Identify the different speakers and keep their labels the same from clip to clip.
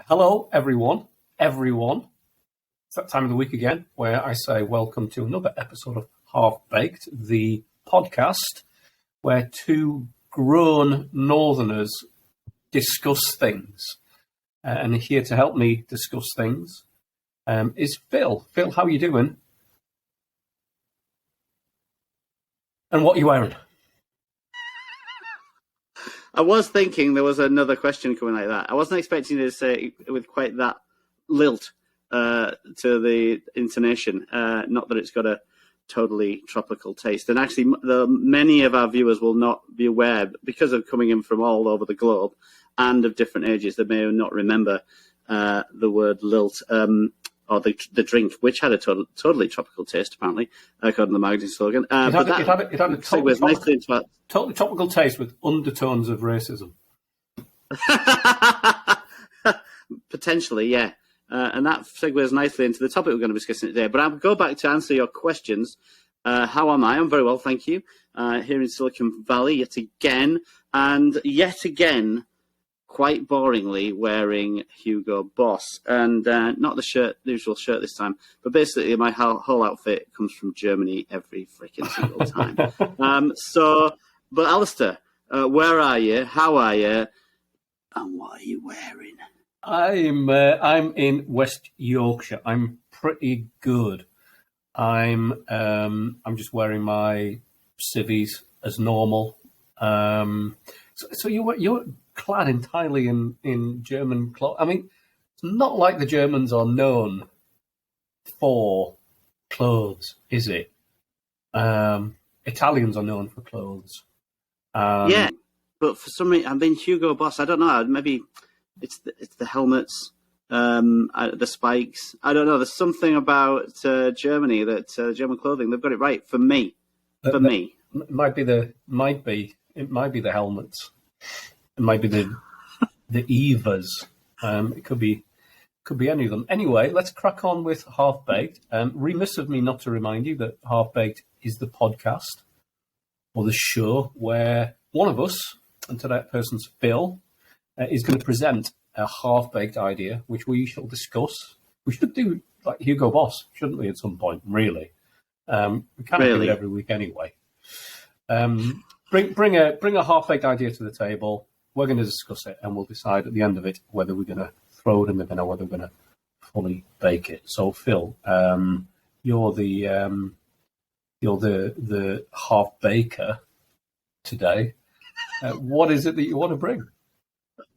Speaker 1: Hello, everyone. It's that time of the week again where I say welcome to another episode of Half Baked, the podcast where two grown northerners discuss things. And here to help me discuss things is Phil. Phil, how are you doing? And what are you wearing?
Speaker 2: I was thinking there was another question coming like that. I wasn't expecting you to say it with quite that lilt to the intonation. Not that it's got a totally tropical taste. And actually, many of our viewers will not be aware, because of coming in from all over the globe and of different ages, they may not remember the word lilt. Or the drink, which had a totally tropical taste, apparently, according to the magazine slogan.
Speaker 1: It had a totally tropical taste with undertones of racism.
Speaker 2: Potentially, yeah. And that segues nicely into the topic we're going to be discussing today. But I'll go back to answer your questions. How am I? I'm very well, thank you. Here in Silicon Valley, yet again, quite boringly wearing Hugo Boss, and not the usual shirt this time, but basically my whole outfit comes from Germany every freaking single time. But Alistair, where are you? How are you? And what are you wearing?
Speaker 1: I'm in West Yorkshire. I'm pretty good. I'm just wearing my civvies as normal. So you're clad entirely in German clothes. I mean, it's not like the Germans are known for clothes, is it? Italians are known for clothes.
Speaker 2: Yeah, but for some reason, I've been Hugo Boss. I don't know. Maybe it's the helmets, the spikes. I don't know. There's something about Germany that German clothing. They've got it right for me. Me,
Speaker 1: it might be the helmets. It might be the Evas. It could be any of them. Anyway, let's crack on with Half Baked. Remiss of me not to remind you that Half Baked is the podcast or the show where one of us, and today that person's Phil, is going to present a half-baked idea, which we shall discuss. We should do like Hugo Boss, shouldn't we, at some point, really? We can't do it every week anyway. Bring a half-baked idea to the table. We're going to discuss it, and we'll decide at the end of it whether we're going to throw it in the bin or whether we're going to fully bake it. So, Phil, you're the half baker today. What is it that you want to bring?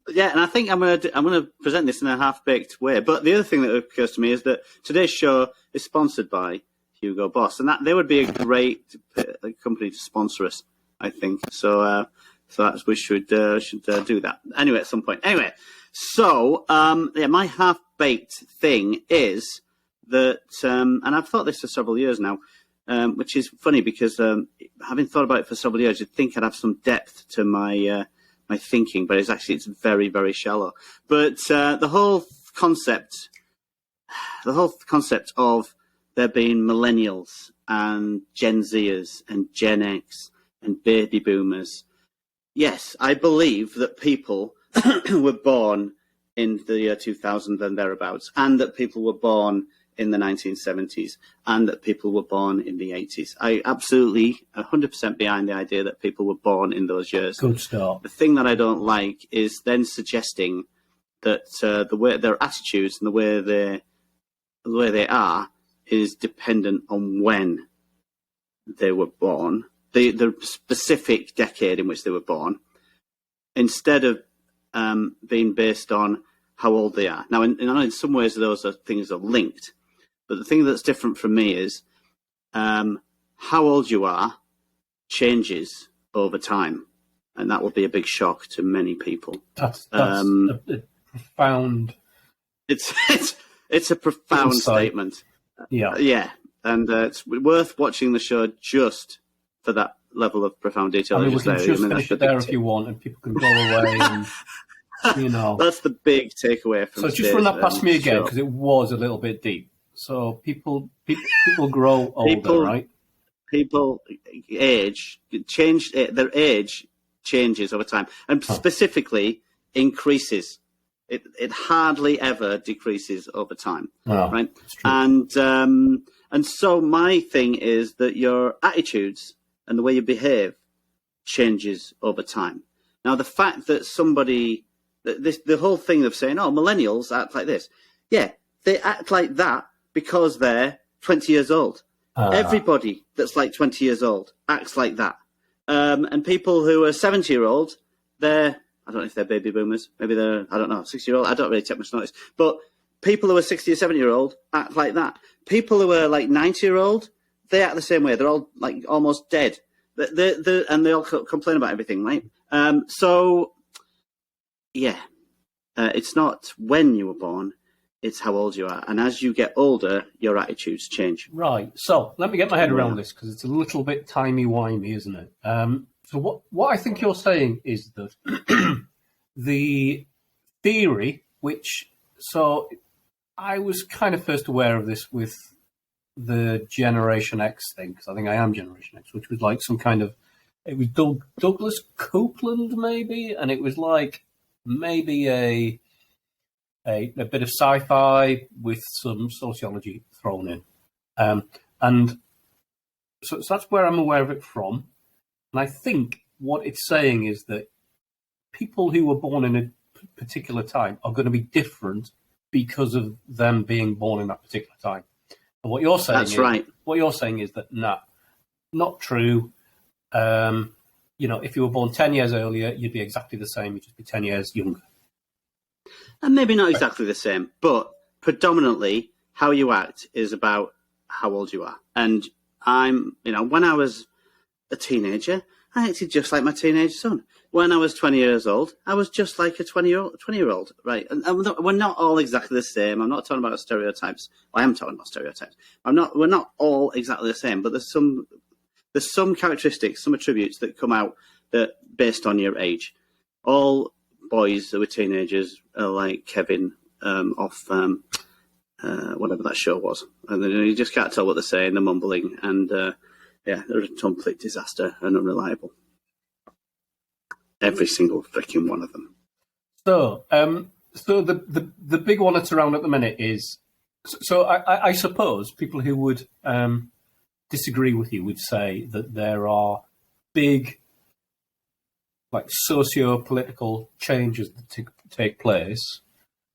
Speaker 2: Yeah, and I think I'm going to present this in a half-baked way. But the other thing that occurs to me is that today's show is sponsored by Hugo Boss, and that they would be a great company to sponsor us, I think. So that's we should do that anyway at some point. Anyway, so my half-baked thing is that, and I've thought this for several years now, which is funny because having thought about it for several years, you'd think I'd have some depth to my thinking, but it's very, very shallow. But the whole concept of there being millennials and Gen Zers and Gen X and baby boomers. Yes, I believe that people were born in the year 2000 and thereabouts, and that people were born in the 1970s, and that people were born in the 80s. I absolutely 100% behind the idea that people were born in those years.
Speaker 1: Good start.
Speaker 2: The thing that I don't like is then suggesting that the way their attitudes and the way they are is dependent on when they were born, the specific decade in which they were born, instead of being based on how old they are. Now, in some ways, those things are linked. But the thing that's different from me is how old you are changes over time. And that will be a big shock to many people.
Speaker 1: That's a profound...
Speaker 2: It's a profound statement. Yeah. And it's worth watching the show just for that level of profound detail.
Speaker 1: I mean, we can just finish it there if you want, and people can go away and,
Speaker 2: That's the big takeaway from
Speaker 1: So just run that past me again, because it was a little bit deep. So people grow older, right?
Speaker 2: People their age changes over time, and specifically increases It hardly ever decreases over time,
Speaker 1: Well,
Speaker 2: right?
Speaker 1: it's true.
Speaker 2: And so my thing is that your attitudes and the way you behave changes over time. Now, the fact that the whole thing of saying, "Oh, millennials act like this," yeah, they act like that because they're 20 years old. Everybody that's like 20 years old acts like that. And people who are 70-year-old, I don't know if they're baby boomers. Maybe they're, I don't know, 60-year-old. I don't really take much notice. But people who are 60 or 70-year-old act like that. People who are like 90-year-old, they act the same way. They're all like almost dead. And they all complain about everything, right? So, yeah, it's not when you were born, it's how old you are. And as you get older, your attitudes change.
Speaker 1: Right. So let me get my head around this, because it's a little bit timey-wimey, isn't it? So what I think you're saying is that the theory, so I was kind of first aware of this with the Generation X thing, because I think I am Generation X, which was like some kind of, it was Douglas Copeland maybe, and it was like maybe a bit of sci-fi with some sociology thrown in. And so that's where I'm aware of it from. And I think what it's saying is that people who were born in a particular time are going to be different because of them being born in that particular time. And what you're saying What you're saying is that, not true. If you were born 10 years earlier, you'd be exactly the same. You'd just be 10 years younger.
Speaker 2: And maybe not exactly the same, but predominantly how you act is about how old you are. And when I was a teenager, I acted just like my teenage son. When I was 20 years old, I was just like a 20-year-old, right? And we're not all exactly the same. I'm not talking about stereotypes. I am talking about stereotypes. We're not all exactly the same, but there's some characteristics, some attributes that come out that based on your age. All boys who were teenagers are like Kevin off whatever that show was. And then you just can't tell what they're saying, they're mumbling, and they're a complete disaster and unreliable. Every single freaking one of them.
Speaker 1: So, the big one that's around at the minute is, so I suppose people who would disagree with you would say that there are big, like, socio-political changes that take place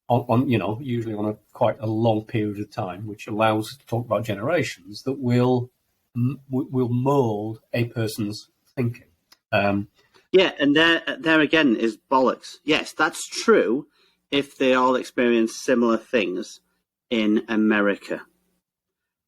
Speaker 1: on usually on quite a long period of time, which allows us to talk about generations that will mould a person's thinking.
Speaker 2: Yeah, and there again is bollocks. Yes, that's true if they all experience similar things in America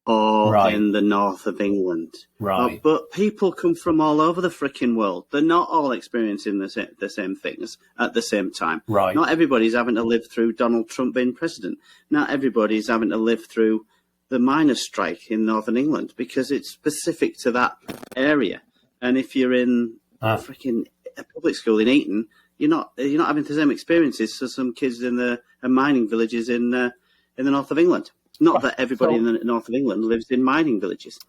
Speaker 2: or in the north of England.
Speaker 1: Right.
Speaker 2: But people come from all over the freaking world. They're not all experiencing the same things at the same time.
Speaker 1: Right.
Speaker 2: Not everybody's having to live through Donald Trump being president. Not everybody's having to live through the miners' strike in northern England, because it's specific to that area. And if you're in freaking a public school in Eton, you're not having the same experiences as some kids in the mining villages in the north of England. Not that everybody in the north of England lives in mining villages.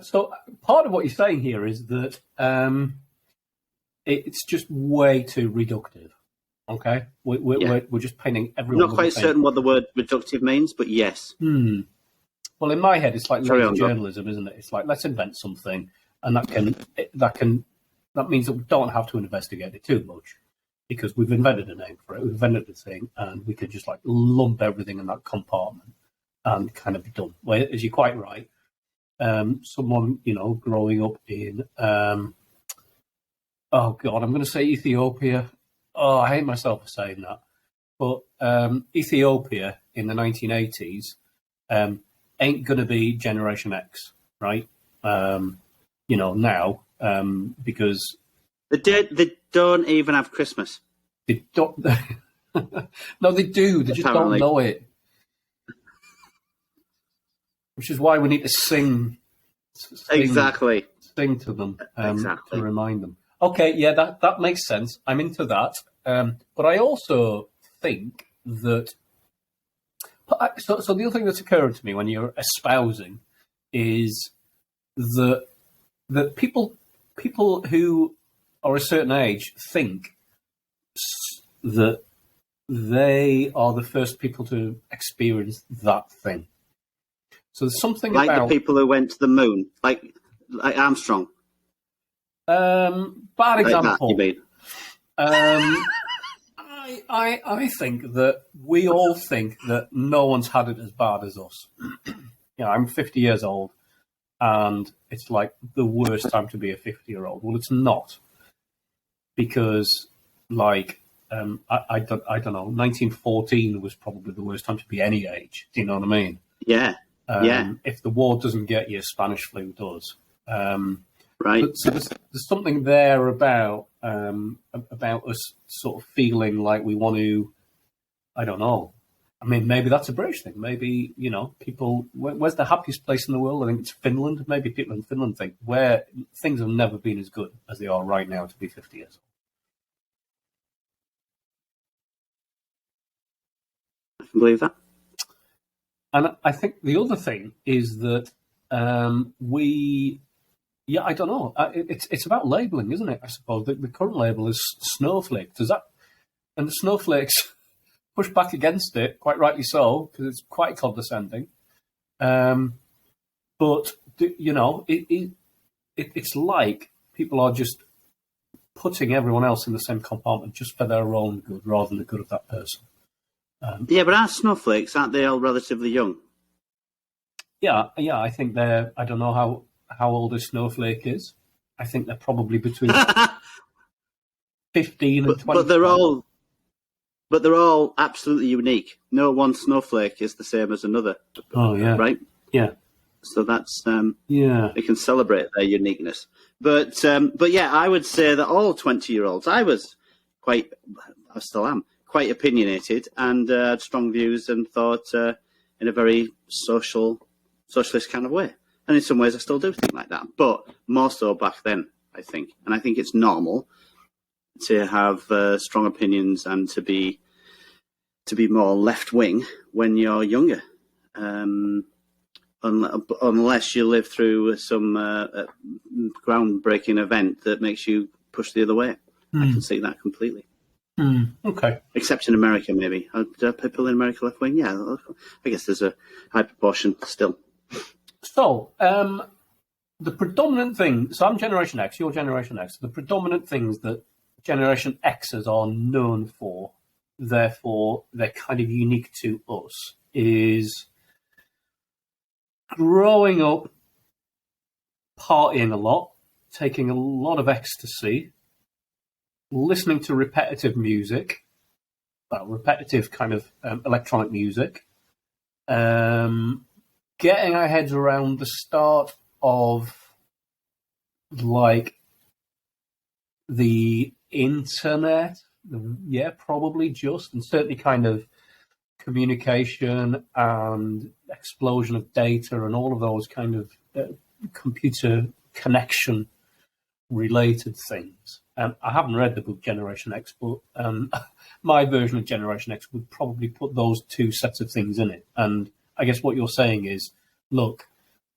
Speaker 1: So part of what you're saying here is that it's just way too reductive. Okay, we're just painting everyone.
Speaker 2: I'm not quite certain what the word reductive means, but yes.
Speaker 1: Well, in my head, it's like journalism, isn't it? It's like, let's invent something, and that means that we don't have to investigate it too much, because we've invented a name for it, we've invented a thing, and we could just like lump everything in that compartment and kind of be done. Well, as you're quite right, someone growing up in oh god, I'm going to say Ethiopia. Oh, I hate myself for saying that, but Ethiopia in the 1980s ain't going to be Generation X, right? Now, because
Speaker 2: they don't even have Christmas.
Speaker 1: They don't. No, they do. They just don't know it. Which is why we need to sing
Speaker 2: exactly.
Speaker 1: Sing to them to remind them. Okay, yeah, that makes sense. I'm into that. But I also think that. So the other thing that's occurring to me when you're espousing is that people who are a certain age think that they are the first people to experience that thing. So there's something
Speaker 2: like
Speaker 1: about
Speaker 2: the people who went to the moon, like Armstrong.
Speaker 1: bad
Speaker 2: Like that, you
Speaker 1: example.
Speaker 2: mean?
Speaker 1: I think that we all think that no one's had it as bad as us. I'm 50 years old, and it's like the worst time to be a 50-year-old. Well, it's not, because I don't know. 1914 was probably the worst time to be any age. Do you know what I mean?
Speaker 2: Yeah, yeah,
Speaker 1: If the war doesn't get you, Spanish flu does.
Speaker 2: right.
Speaker 1: So there's something there about us sort of feeling like we want to. I don't know. I mean, maybe that's a British thing. Maybe, people. Where's the happiest place in the world? I think it's Finland. Maybe people in Finland think where things have never been as good as they are right now to be 50 years
Speaker 2: I can believe that.
Speaker 1: old. And I think the other thing is that I don't know. It's about labeling, isn't it? I suppose the current label is snowflake. Does that? And the snowflakes push back against it, quite rightly so, because it's quite condescending. But it's like people are just putting everyone else in the same compartment just for their own good, rather than the good of that person.
Speaker 2: Yeah, but our snowflakes, aren't they all relatively young?
Speaker 1: Yeah. I think they're. I don't know how old a snowflake is. I think they're probably between 15 and 20.
Speaker 2: But they're all absolutely unique. No one snowflake is the same as another.
Speaker 1: Oh yeah,
Speaker 2: right.
Speaker 1: Yeah.
Speaker 2: So that's
Speaker 1: Yeah.
Speaker 2: they can celebrate their uniqueness. But yeah, I would say that all 20-year-olds, I still am quite opinionated and had strong views and thought in a very socialist kind of way. And in some ways, I still do think like that, but more so back then, I think. And I think it's normal to have strong opinions and to be more left wing when you're younger. Unless you live through some groundbreaking event that makes you push the other way. I can see that completely.
Speaker 1: Okay.
Speaker 2: Except in America, maybe. Are people in America left wing? Yeah, I guess there's a high proportion still.
Speaker 1: So, the predominant thing, so I'm Generation X, you're Generation X, the predominant things that Generation Xers are known for, therefore they're kind of unique to us, is growing up, partying a lot, taking a lot of ecstasy, listening to repetitive music, repetitive kind of electronic music, getting our heads around the start of like the internet, probably just, and certainly kind of communication and explosion of data and all of those kind of computer connection related things. I haven't read the book Generation X, but my version of Generation X would probably put those two sets of things in it. And I guess what you're saying is, look,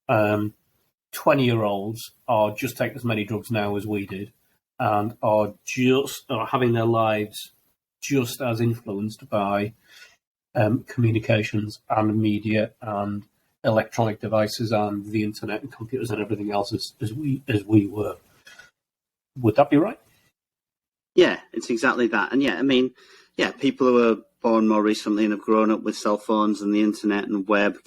Speaker 1: 20-year-olds are just taking as many drugs now as we did, and are having their lives just as influenced by communications and media and electronic devices and the internet and computers and everything else as we were. Would that be right?
Speaker 2: Yeah, it's exactly that. And yeah, I mean, people who are born more recently and have grown up with cell phones and the internet and web,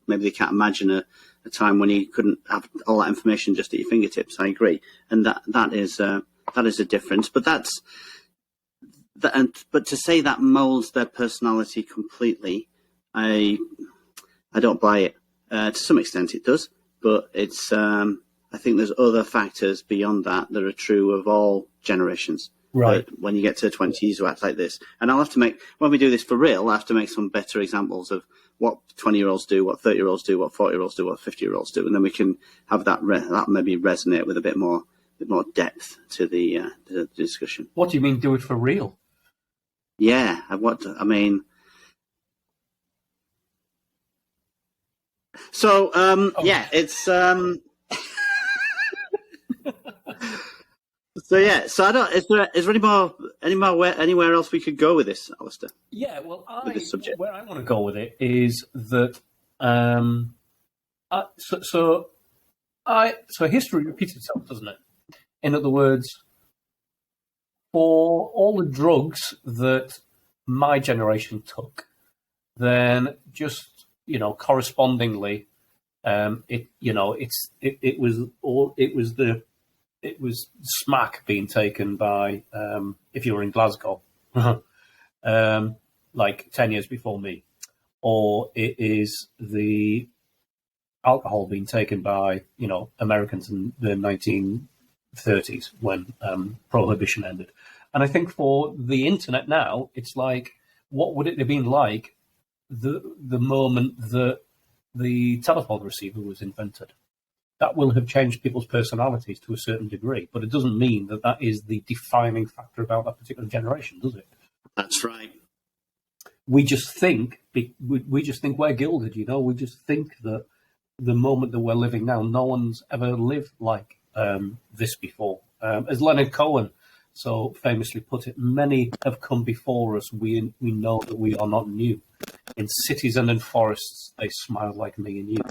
Speaker 2: maybe they can't imagine a time when you couldn't have all that information just at your fingertips. I agree, and that is a difference. But but to say that molds their personality completely, I don't buy it. To some extent, it does, but it's. I think there's other factors beyond that are true of all generations.
Speaker 1: Right.
Speaker 2: But when you get to the 20s, you act like this. And I'll have to make, when we do this for real, I'll have to make some better examples of what 20-year-olds do, what 30-year-olds do, what 40-year-olds do, what 50-year-olds do. And then we can have that maybe resonate with a bit more depth to the discussion.
Speaker 1: What do you mean, do it for real?
Speaker 2: Yeah. So, it's... So yeah, so I don't. Is there anywhere else we could go with this, Alistair?
Speaker 1: Yeah, well,
Speaker 2: With this subject?
Speaker 1: where I want to go with it is that so history repeats itself, doesn't it? In other words, for all the drugs that my generation took, then just correspondingly, it was smack being taken by if you were in Glasgow, like 10 years before me, or it is the alcohol being taken by Americans in the 1930s when prohibition ended. And I think for the internet now, it's like, what would it have been like the moment that the telephone receiver was invented? That will have changed people's personalities to a certain degree, but it doesn't mean that that is the defining factor about that particular generation, does it?
Speaker 2: That's right.
Speaker 1: We just think we're gilded, We just think that the moment that we're living now, no one's ever lived like this before. As Leonard Cohen so famously put it, many have come before us. We know that we are not new. In cities and in forests, they smile like me and you.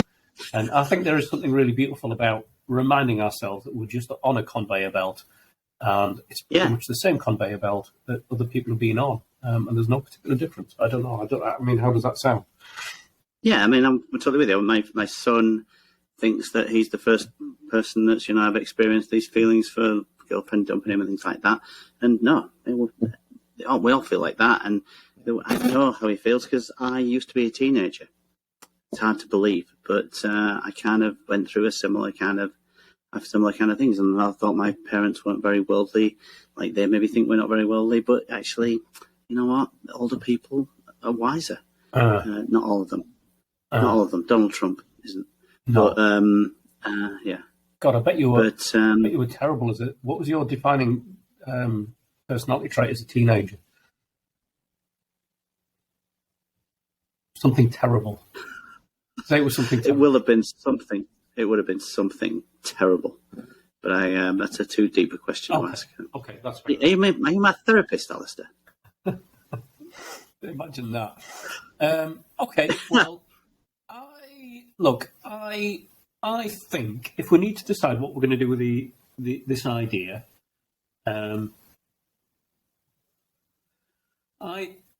Speaker 1: And I think there is something really beautiful about reminding ourselves that we're just on a conveyor belt, and it's pretty much the same conveyor belt that other people have been on, and there's no particular difference. I don't know. I mean, how does that sound?
Speaker 2: Yeah, I mean, I'm totally with you. My son thinks that he's the first person that's I've experienced these feelings for girlfriend dumping him and things like that. And no, we all feel like that, and I know how he feels because I used to be a teenager. It's hard to believe, but I kind of went through similar kind of things, and I thought my parents weren't very worldly. Like, they maybe think we're not very worldly, but actually, you know what? Older people are wiser. Not all of them. Not all of them. Donald Trump isn't.
Speaker 1: No.
Speaker 2: But yeah.
Speaker 1: God, I bet you were. I bet you were terrible as a. What was your defining personality trait as a teenager? Something terrible. Say it was something terrible.
Speaker 2: It will have been something. It would have been something terrible. But that's a too deep a question to ask.
Speaker 1: Okay, that's fair.
Speaker 2: Are you my therapist, Alistair?
Speaker 1: Imagine that. Okay, well, I think if we need to decide what we're going to do with this idea,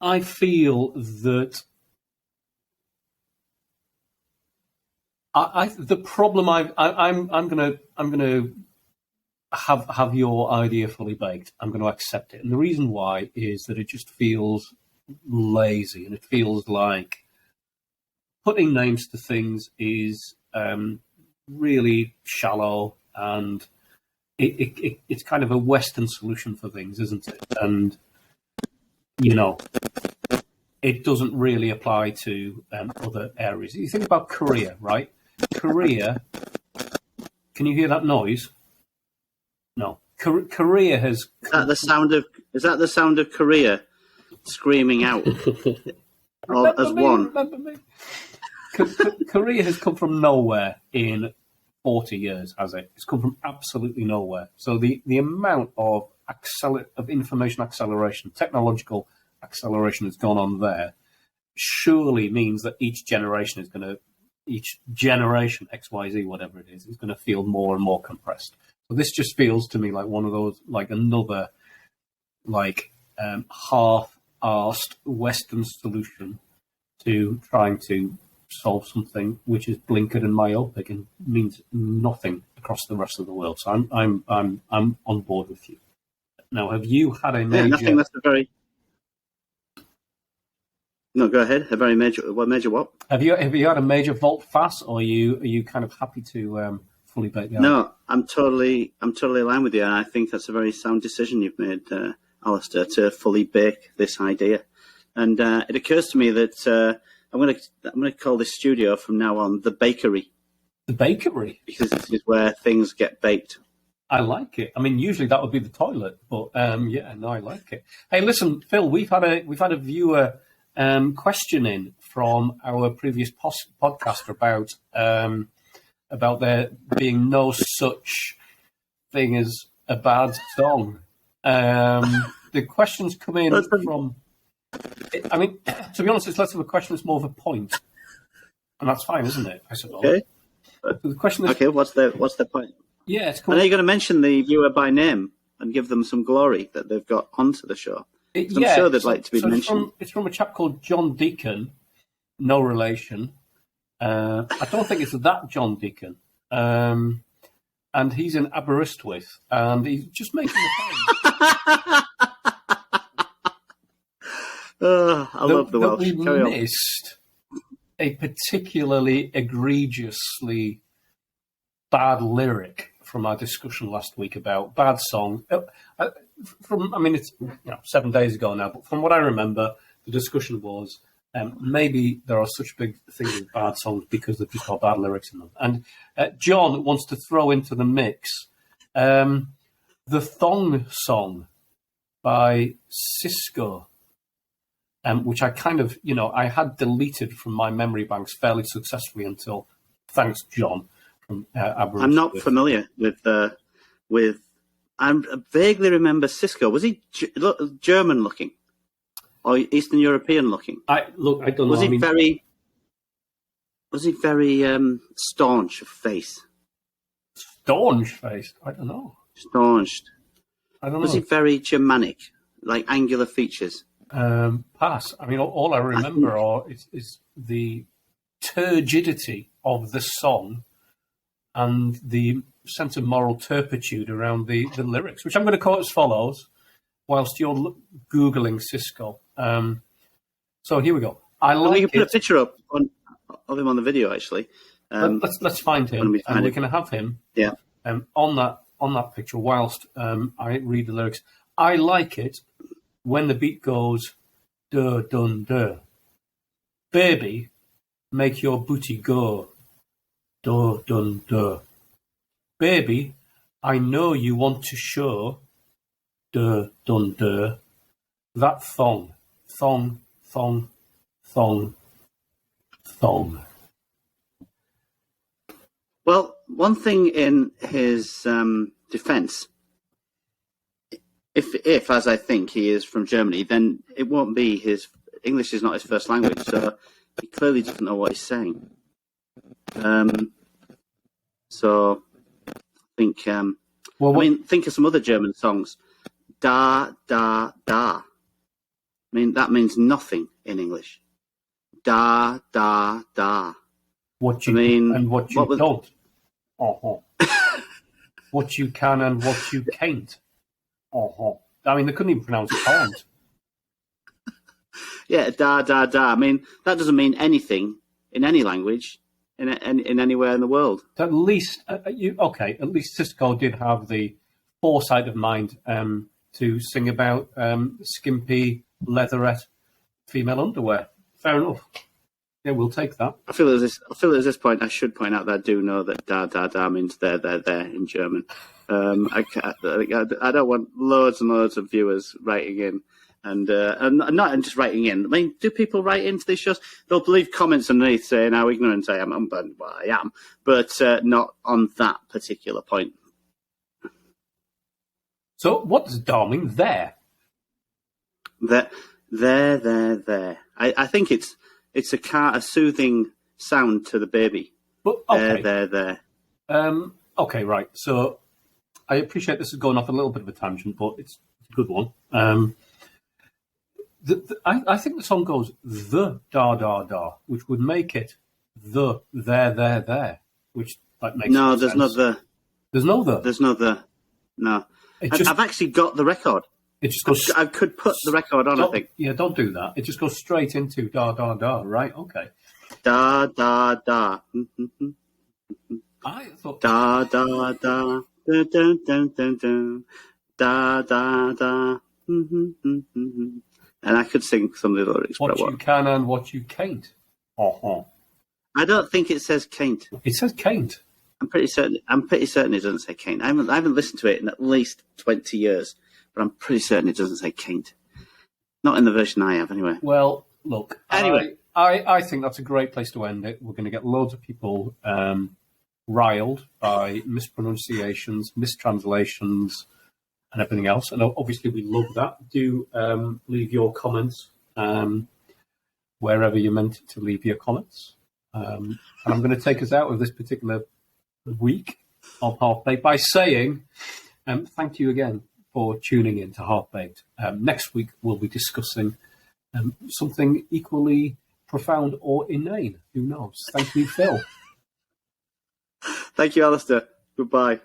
Speaker 1: I feel that the problem I'm gonna have your idea fully baked. I'm going to accept it, and the reason why is that it just feels lazy, and it feels like putting names to things is really shallow, and it's kind of a Western solution for things, isn't it? And it doesn't really apply to other areas. You think about Korea, right? Korea. Can you hear that noise? No. Korea has.
Speaker 2: Is that the sound of Korea screaming out as one?
Speaker 1: Korea has come from nowhere in 40 years, has it? It's come from absolutely nowhere. So the amount of information acceleration, technological acceleration that's gone on there, surely means that each generation XYZ, whatever it is going to feel more and more compressed. So this just feels to me like one of those, like another, like half-arsed Western solution to trying to solve something which is blinkered and myopic and means nothing across the rest of the world. So I'm on board with you. Now, have you had a major?
Speaker 2: Yeah, I think that's a very. No, go ahead. A very major. What major? What?
Speaker 1: Have you had a major volte face, or are you kind of happy to fully bake the idea?
Speaker 2: No, I'm totally aligned with you, and I think that's a very sound decision you've made, Alistair, to fully bake this idea. And it occurs to me that I'm going to call this studio from now on the bakery.
Speaker 1: The bakery,
Speaker 2: because this is where things get baked.
Speaker 1: I like it. I mean, usually that would be the toilet, but yeah, no, I like it. Hey, listen, Phil, we've had a viewer question in from our previous podcast about there being no such thing as a bad song. The questions come in from. I mean, to be honest, it's less of a question; it's more of a point, and that's fine, isn't it? I suppose.
Speaker 2: Okay.
Speaker 1: So the question is,
Speaker 2: Okay. What's the point?
Speaker 1: yeah, it's
Speaker 2: I
Speaker 1: cool.
Speaker 2: know you're going to mention the viewer by name and give them some glory that they've got onto the show. I'm sure they'd like to be mentioned.
Speaker 1: It's from a chap called John Deacon, no relation. I don't think it's that John Deacon. And he's in Aberystwyth, and he's just making the point.
Speaker 2: I love the Welsh.
Speaker 1: We missed a particularly egregiously bad lyric from our discussion last week about bad song. It's 7 days ago now, but from what I remember, the discussion was maybe there are such big things as bad songs because they've just got bad lyrics in them. And John wants to throw into the mix the Thong Song by Cisco, which I kind of, I had deleted from my memory banks fairly successfully until, thanks, John, from Aberystwyth.
Speaker 2: I'm not familiar with. I vaguely remember Cisco. Was he German looking or Eastern European looking?
Speaker 1: I don't know.
Speaker 2: Was he very staunch of face?
Speaker 1: Staunch face? I don't know.
Speaker 2: Staunched.
Speaker 1: I don't know.
Speaker 2: Was he very Germanic, like angular features?
Speaker 1: Pass. I mean, all I remember is the turgidity of the song and the sense of moral turpitude around the lyrics, which I'm going to quote as follows, whilst you're Googling Cisco. So here we go.
Speaker 2: We can put a picture up of him on the video, actually.
Speaker 1: Let's find him, and we can have him on that picture whilst I read the lyrics. I like it when the beat goes, duh, dun, duh. Baby, make your booty go, duh, dun, duh. Baby, I know you want to show, duh, dun, duh, that thong, thong, thong, thong, thong.
Speaker 2: Well, one thing in his defence, if as I think he is from Germany, then it won't be his English is not his first language, so he clearly doesn't know what he's saying. So I think, think of some other German songs. Da, da, da. I mean, that means nothing in English. Da, da, da.
Speaker 1: What you and what you don't. What you can and what you can't. I mean, they couldn't even pronounce can't.
Speaker 2: Yeah, da, da, da. I mean, that doesn't mean anything in any language, in anywhere in the world.
Speaker 1: At least, at least Cisco did have the foresight of mind to sing about skimpy, leatherette female underwear. Fair enough. Yeah, we'll take that.
Speaker 2: I feel at this point I should point out that I do know that da da da means there in German. I don't want loads and loads of viewers writing in and not just writing in. I mean, do people write into these shows? They'll leave comments underneath saying how ignorant I am, I am, but not on that particular point.
Speaker 1: So, what does da mean there?
Speaker 2: There. I think it's a soothing sound to the baby.
Speaker 1: But, okay.
Speaker 2: There.
Speaker 1: Okay, right. So I appreciate this is going off a little bit of a tangent, but it's a good one. I think the song goes the da da da, which would make it the there, which makes
Speaker 2: no.
Speaker 1: There's
Speaker 2: sense. No the.
Speaker 1: There's no the.
Speaker 2: There's no the. No. I've actually got the record.
Speaker 1: It just goes.
Speaker 2: I could put the record on. I think.
Speaker 1: Yeah, don't do that. It just goes straight into da da da. Right? Okay.
Speaker 2: Da da da.
Speaker 1: I thought
Speaker 2: da da da. Dun, dun, dun, dun, dun. Da da da. And I could sing some of the lyrics.
Speaker 1: What you can and what you can't.
Speaker 2: I don't think it says can't.
Speaker 1: It says can't.
Speaker 2: I'm pretty certain it doesn't say can't. I haven't listened to it in at least 20 years, but I'm pretty certain it doesn't say can't. Not in the version I have, anyway.
Speaker 1: Well, look.
Speaker 2: Anyway,
Speaker 1: I think that's a great place to end it. We're going to get loads of people riled by mispronunciations, mistranslations, everything else. And obviously, we love that. Do leave your comments wherever you're meant to leave your comments. And I'm going to take us out of this particular week of Half Baked by saying thank you again for tuning in to Half Baked. Next week, we'll be discussing something equally profound or inane. Who knows? Thank you, Phil.
Speaker 2: Thank you, Alistair. Goodbye.